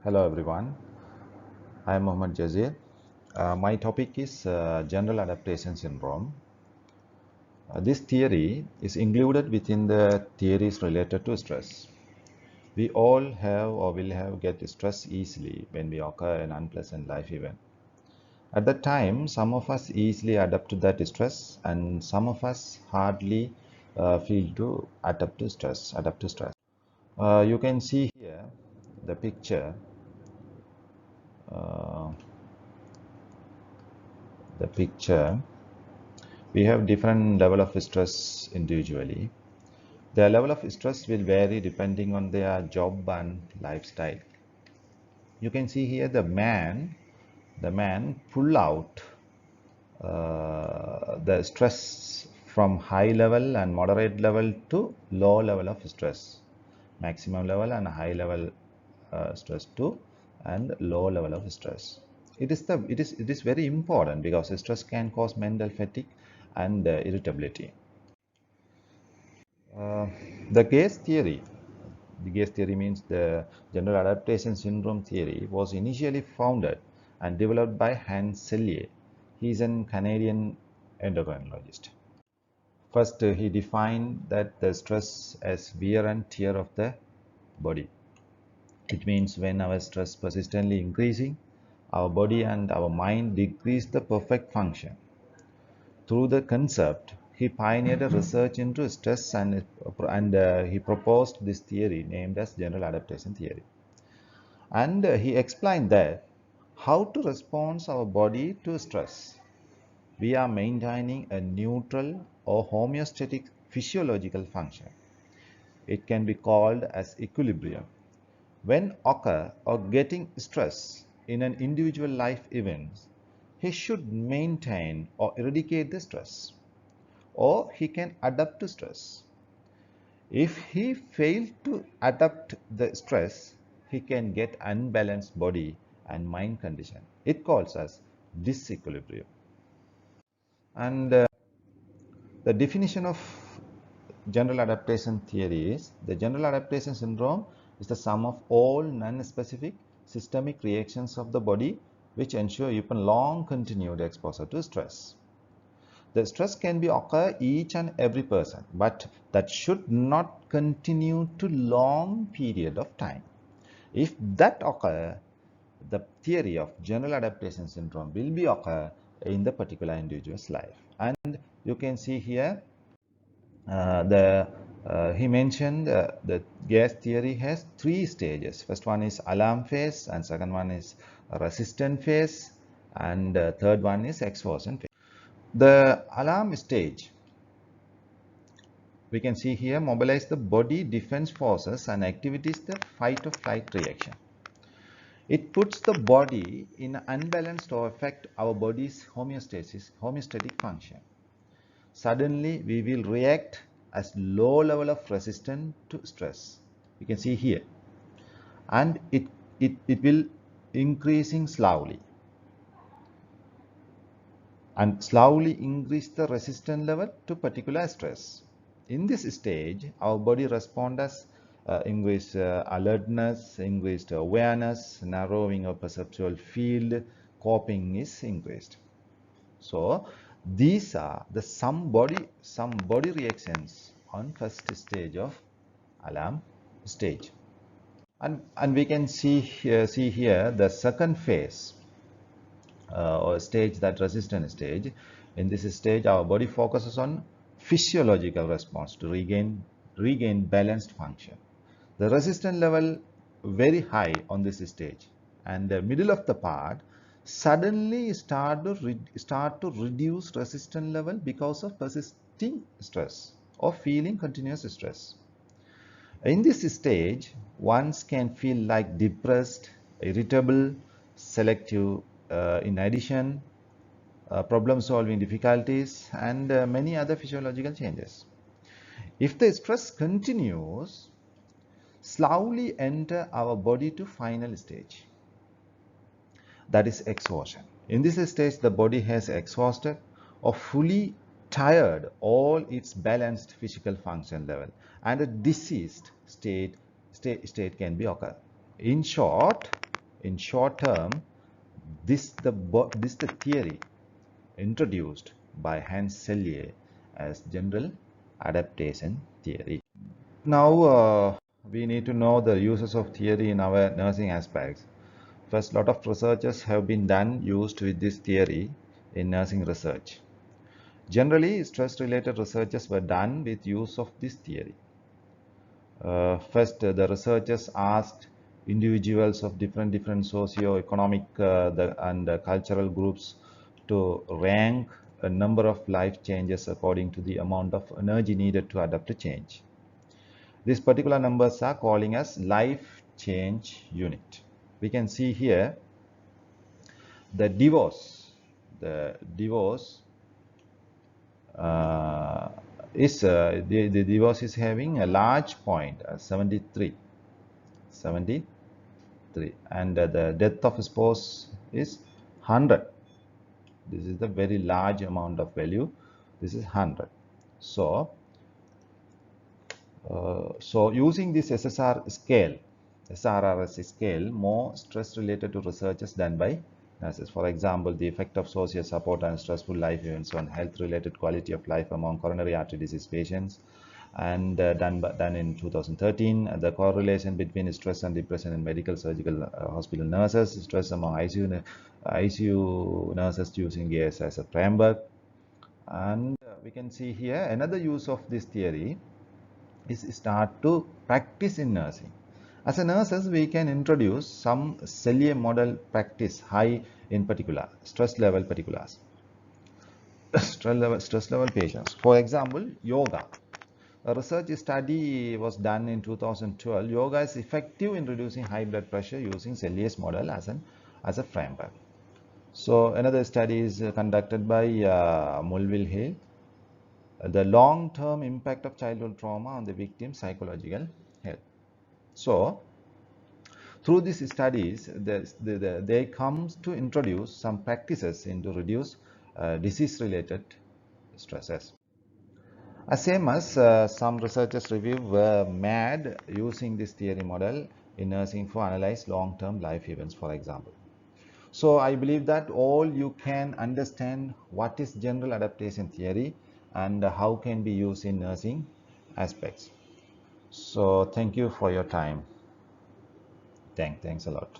Hello everyone, I am Mohammad Jazir. My topic is General Adaptation Syndrome. This theory is included within the theories related to stress. We all have or will have get stressed easily when we occur an unpleasant life event. At that time, some of us easily adapt to that stress and some of us hardly feel to adapt to stress. You can see here the picture. Uh, the picture we have different level of stress individually. Their level of stress will vary depending on their job and lifestyle. You can see here the man pull out the stress from high level and moderate level to low level of stress, maximum level and high level stress to and low level of stress. It is very important because stress can cause mental fatigue and irritability. Uh, the case theory, the case theory means the general adaptation syndrome theory was initially founded and developed by Hans Selye. He is an Canadian endocrinologist. First, he defined that the stress as wear and tear of the body. It means when our stress persistently increasing, our body and our mind decrease the perfect function. Through the concept, he pioneered a research into stress and he proposed this theory named as general adaptation theory. And he explained that how to respond our body to stress. We are maintaining a neutral or homeostatic physiological function. It can be called as equilibrium. When occur or getting stress in an individual life event, he should maintain or eradicate the stress, or he can adapt to stress. If he fails to adapt the stress, he can get unbalanced body and mind condition. It calls as disequilibrium. And the definition of general adaptation theory is the general adaptation syndrome is the sum of all non-specific systemic reactions of the body which ensure even long continued exposure to stress. The stress can be occur each and every person, but that should not continue to long period of time. If that occur, the theory of general adaptation syndrome will be occur in the particular individual's life. And you can see here the he mentioned the gas theory has three stages. First one is alarm phase, and second one is resistant phase, and third one is exhaustion phase. The alarm stage, we can see here, mobilize the body defense forces and activities the fight or flight reaction. It puts the body in unbalanced or affect our body's homeostatic function. Suddenly we will react as low level of resistance to stress. You can see here, and it will increasing slowly and slowly increase the resistance level to particular stress. In this stage, our body responds as increased alertness, increased awareness, narrowing of perceptual field, coping is increased. So these are the some body reactions on first stage of alarm stage. And we can see here the second phase or stage, that resistance stage. In this stage, our body focuses on physiological response to regain balanced function. The resistance level very high on this stage, and the middle of the part suddenly start to reduce resistance level because of persisting stress or feeling continuous stress. In this stage, one can feel like depressed, irritable, selective in addition, problem solving difficulties, and many other physiological changes. If the stress continues, slowly enter our body to final stage, that is exhaustion. In this stage, the body has exhausted or fully tired all its balanced physical function level, and a diseased state can be occur. In short, In short term, this the theory introduced by Hans Selye as general adaptation theory. Now we need to know the uses of theory in our nursing aspects. First, a lot of researches have been done used with this theory in nursing research. Generally, stress-related researches were done with use of this theory. First, the researchers asked individuals of different socio-economic and cultural groups to rank a number of life changes according to the amount of energy needed to adapt to change. These particular numbers are calling as life change unit. We can see here the divorce. The divorce the divorce is having a large point, 73, and the death of spouse is 100. This is the very large amount of value. This is 100. So using this SRRS scale, more stress related to research is done by nurses. For example, the effect of social support and stressful life events on health related quality of life among coronary artery disease patients, and done in 2013. The correlation between stress and depression in medical surgical hospital nurses, stress among ICU nurses using gas as a framework. And we can see here another use of this theory is start to practice in nursing. As a nurses, we can introduce some Selye model practice high in particular stress level particulars, stress level patients. For example, yoga. A research study was done in 2012. Yoga is effective in reducing high blood pressure using Selye's model as a framework. So another study is conducted by Mulville Hill. The long-term impact of childhood trauma on the victim's psychological health. So through these studies, they come to introduce some practices into reduce disease-related stresses. Same as some researchers review were made using this theory model in nursing for analyze long-term life events, for example. So I believe that all you can understand what is general adaptation theory and how can be used in nursing aspects. So thank you for your time. Thanks a lot.